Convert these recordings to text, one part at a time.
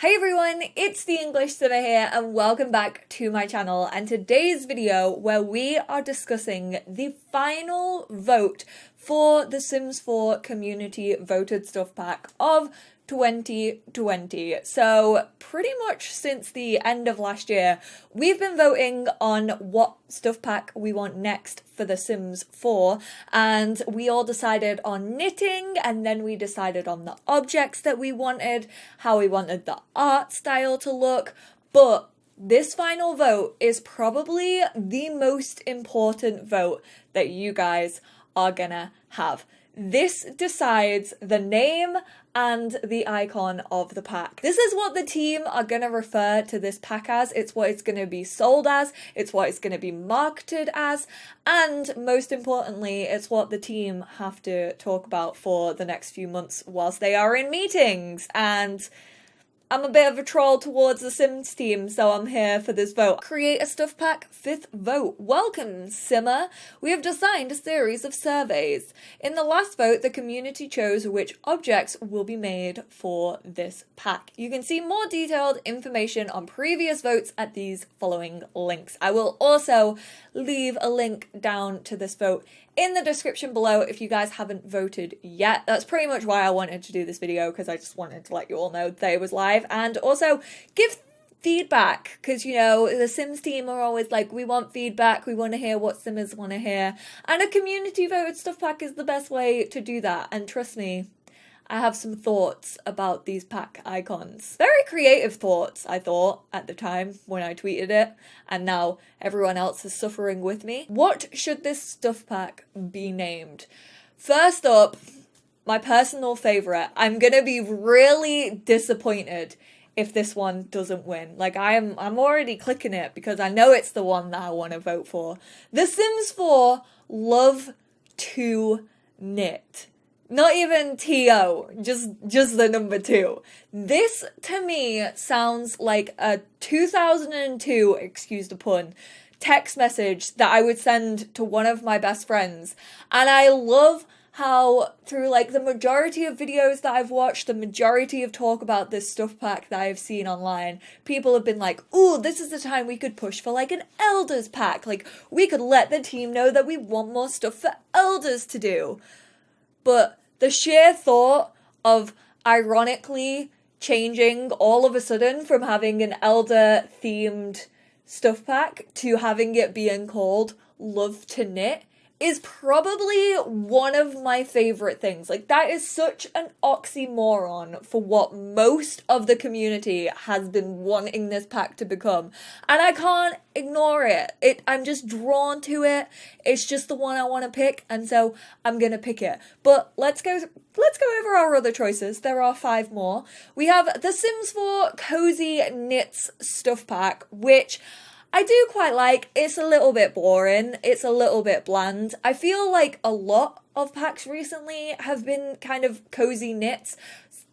Hey everyone, it's the EnglishSimmer here and welcome back to my channel, and today's video where we are discussing the final vote for the Sims 4 community voted stuff pack of 2020. So pretty much since the end of last year, we've been voting on what stuff pack we want next for The Sims 4, and we all decided on knitting, and then we decided on the objects that we wanted, how we wanted the art style to look, but this final vote is probably the most important vote that you guys are gonna have. This decides the name and the icon of the pack. This is what the team are going to refer to this pack as. It's what it's going to be sold as. It's what it's going to be marketed as. And most importantly, it's what the team have to talk about for the next few months whilst they are in meetings. And I'm a bit of a troll towards the Sims team, so I'm here for this vote. Create a stuff pack, 5th vote. Welcome, Simmer. We have designed a series of surveys. In the last vote, the community chose which objects will be made for this pack. You can see more detailed information on previous votes at these following links. I will also leave a link down to this vote in the description below if you guys haven't voted yet. That's pretty much why I wanted to do this video, because I just wanted to let you all know that it was live, and also give feedback, because you know the Sims team are always like, we want feedback, we want to hear what Simmers want to hear, and a community voted stuff pack is the best way to do that. And trust me, I have some thoughts about these pack icons. Very creative thoughts, I thought, at the time when I tweeted it, and now everyone else is suffering with me. What should this stuff pack be named? First up, my personal favourite. I'm gonna be really disappointed if this one doesn't win. Like, I'm already clicking it because I know it's the one that I want to vote for. The Sims 4 luv2knit. Not even T-O, just the number 2. This, to me, sounds like a 2002, excuse the pun, text message that I would send to one of my best friends. And I love how through like the majority of videos that I've watched, the majority of talk about this stuff pack that I've seen online, people have been like, ooh, this is the time we could push for like an elders pack. Like, we could let the team know that we want more stuff for elders to do. But the sheer thought of ironically changing all of a sudden from having an elder themed stuff pack to having it being called luv2knit is probably one of my favorite things. Like, that is such an oxymoron for what most of the community has been wanting this pack to become, and I can't ignore it. I'm just drawn to it. It's just the one I want to pick, and so I'm gonna pick it. But let's go over our other choices. There are 5 more. We have the Sims 4 Cozy Knits stuff pack, which I do quite like. It's a little bit boring. It's a little bit bland. I feel like a lot of packs recently have been kind of cozy knits.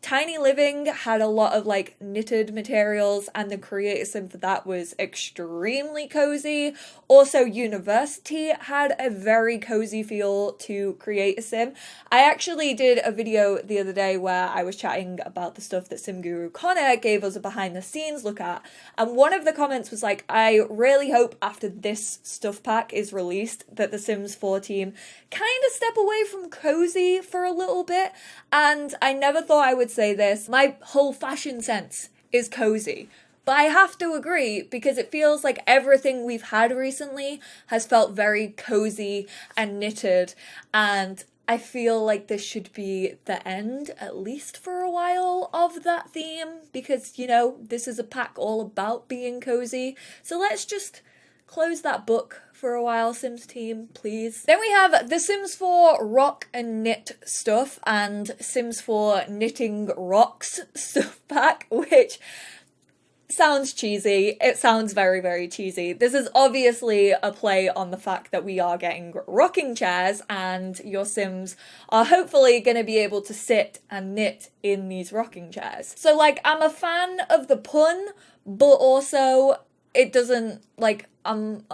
Tiny Living had a lot of like knitted materials, and the creator sim for that was extremely cozy. Also, University had a very cozy feel to create a sim. I actually did a video the other day where I was chatting about the stuff that Sim Guru Connor gave us a behind the scenes look at, and one of the comments was like, I really hope after this stuff pack is released that the Sims 4 team kind of step away from cozy for a little bit. And I never thought I would say this. My whole fashion sense is cozy. But I have to agree, because it feels like everything we've had recently has felt very cozy and knitted, and I feel like this should be the end, at least for a while, of that theme, because, you know, this is a pack all about being cozy. So let's just close that book for a while, Sims team, please. Then we have the Sims 4 Rock and Knit stuff and Sims 4 Knitting Rocks stuff pack, which sounds cheesy. It sounds very, very cheesy. This is obviously a play on the fact that we are getting rocking chairs, and your Sims are hopefully going to be able to sit and knit in these rocking chairs. So, like, I'm a fan of the pun, but also it doesn't, like, I'm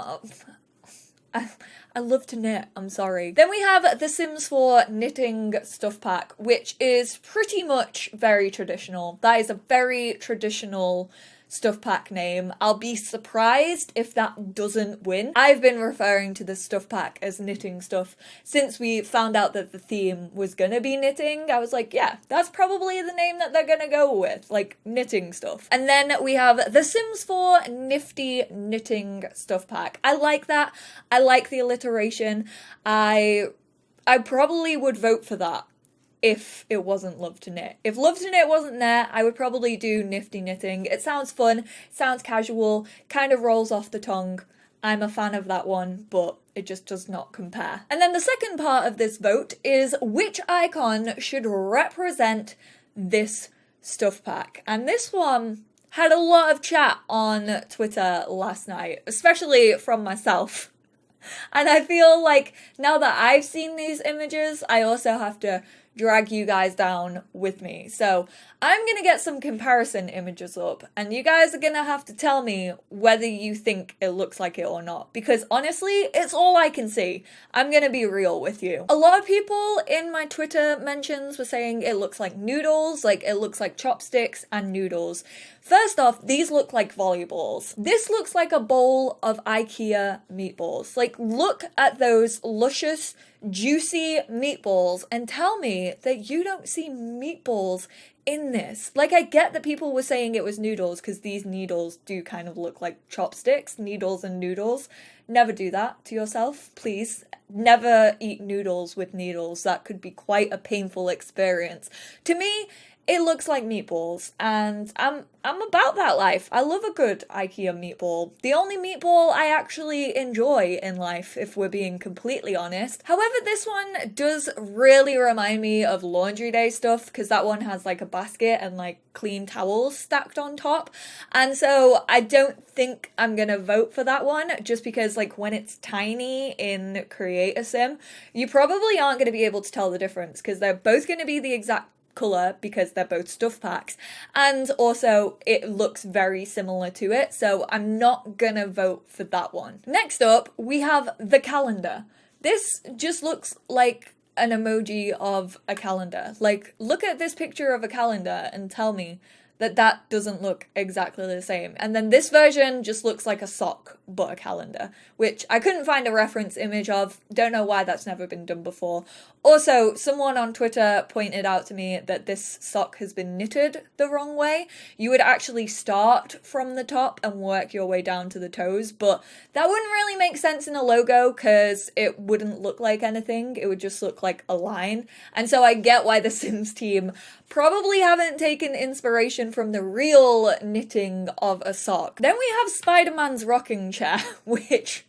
I love to knit, I'm sorry. Then we have the Sims 4 knitting stuff pack, which is pretty much very traditional. That is a very traditional stuff pack name. I'll be surprised if that doesn't win. I've been referring to this stuff pack as knitting stuff since we found out that the theme was gonna be knitting. I was like, yeah, that's probably the name that they're gonna go with, like knitting stuff. And then we have the Sims 4 Nifty Knitting Stuff Pack. I like that. I like the alliteration. I probably would vote for that if it wasn't luv2knit. If luv2knit wasn't there, I would probably do Nifty Knitting. It sounds fun, sounds casual, kind of rolls off the tongue. I'm a fan of that one, but it just does not compare. And then the second part of this vote is which icon should represent this stuff pack. And this one had a lot of chat on Twitter last night, especially from myself. And I feel like now that I've seen these images, I also have to drag you guys down with me. So I'm gonna get some comparison images up and you guys are gonna have to tell me whether you think it looks like it or not, because honestly, it's all I can see. I'm gonna be real with you. A lot of people in my Twitter mentions were saying it looks like noodles, like it looks like chopsticks and noodles. First off, these look like volleyballs. This looks like a bowl of IKEA meatballs. Like, look at those luscious, juicy meatballs and tell me that you don't see meatballs in this. Like, I get that people were saying it was noodles because these needles do kind of look like chopsticks, needles and noodles. Never do that to yourself, please. Never eat noodles with needles. That could be quite a painful experience. To me, it looks like meatballs, and I'm about that life. I love a good IKEA meatball. The only meatball I actually enjoy in life, if we're being completely honest. However, this one does really remind me of laundry day stuff, because that one has like a basket and like clean towels stacked on top. And so I don't think I'm gonna vote for that one, just because like when it's tiny in Create a Sim, you probably aren't gonna be able to tell the difference, because they're both gonna be the exact colour because they're both stuff packs, and also it looks very similar to it, so I'm not gonna vote for that one. Next up, we have the calendar. This just looks like an emoji of a calendar. Like, look at this picture of a calendar and tell me that that doesn't look exactly the same. And then this version just looks like a sock, but a calendar, which I couldn't find a reference image of. Don't know why that's never been done before. Also, someone on Twitter pointed out to me that this sock has been knitted the wrong way. You would actually start from the top and work your way down to the toes, but that wouldn't really make sense in a logo because it wouldn't look like anything. It would just look like a line. And so I get why the Sims team probably haven't taken inspiration from the real knitting of a sock. Then we have Spider-Man's rocking chair, which,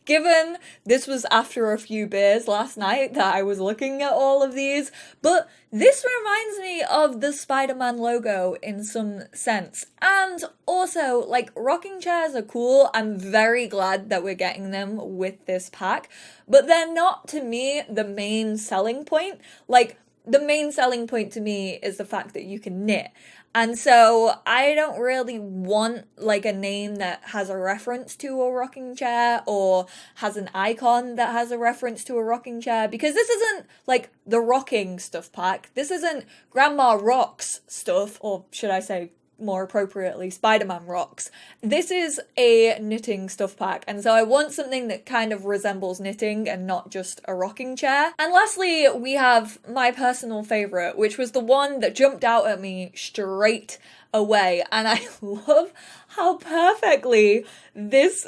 given this was after a few beers last night that I was looking at all of these, but this reminds me of the Spider-Man logo in some sense. And also, like, rocking chairs are cool. I'm very glad that we're getting them with this pack, but they're not, to me, the main selling point. Like, the main selling point to me is the fact that you can knit. And so I don't really want like a name that has a reference to a rocking chair or has an icon that has a reference to a rocking chair, because this isn't like the rocking stuff pack. This isn't Grandma Rocks stuff, or should I say more appropriately, Spider-Man Rocks. This is a knitting stuff pack, and so I want something that kind of resembles knitting and not just a rocking chair. And lastly, we have my personal favourite, which was the one that jumped out at me straight away, and I love how perfectly this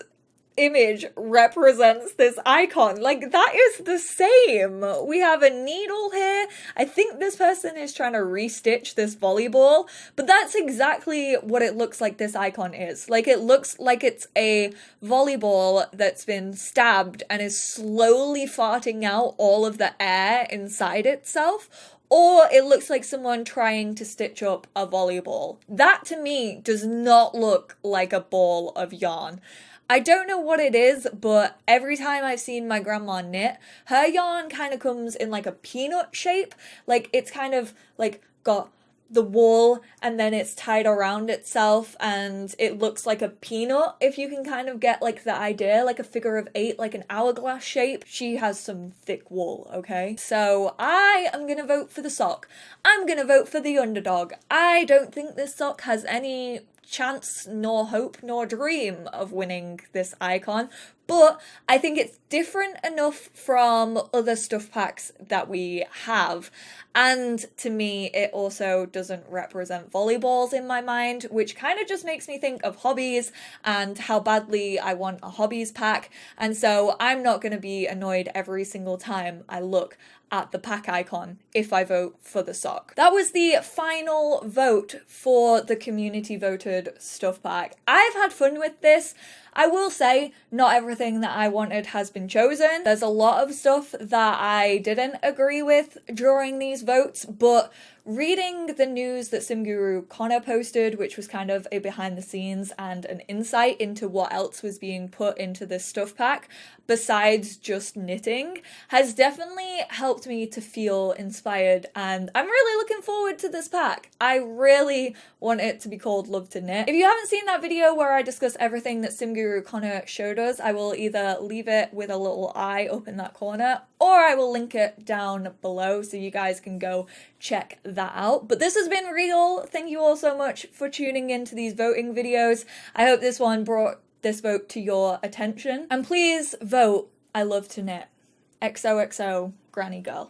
image represents this icon. Like, that is the same. We have a needle here. I think this person is trying to restitch this volleyball, but that's exactly what it looks like this icon is. Like, it looks like it's a volleyball that's been stabbed and is slowly farting out all of the air inside itself, or it looks like someone trying to stitch up a volleyball. That to me does not look like a ball of yarn. I don't know what it is, but every time I've seen my grandma knit, her yarn kind of comes in like a peanut shape. Like, it's kind of like got the wool and then it's tied around itself and it looks like a peanut, if you can kind of get like the idea, like a figure of 8, like an hourglass shape. She has some thick wool, okay? So I am gonna vote for the sock. I'm gonna vote for the underdog. I don't think this sock has any chance nor hope nor dream of winning this icon, but I think it's different enough from other stuff packs that we have, and to me it also doesn't represent volleyballs in my mind, which kind of just makes me think of hobbies and how badly I want a hobbies pack, and so I'm not going to be annoyed every single time I look at the pack icon if I vote for the sock. That was the final vote for the community voted stuff pack. I've had fun with this. I will say not everything that I wanted has been chosen. There's a lot of stuff that I didn't agree with during these votes, but reading the news that Sim Guru Connor posted, which was kind of a behind the scenes and an insight into what else was being put into this stuff pack besides just knitting, has definitely helped me to feel inspired, and I'm really looking forward to this pack. I really want it to be called Love to Knit. If you haven't seen that video where I discuss everything that Sim Guru Connor showed us, I will either leave it with a little eye up in that corner or I will link it down below so you guys can go check that out. But this has been real. Thank you all so much for tuning into these voting videos. I hope this one brought this vote to your attention. And please vote I love to knit. XOXO Granny Girl.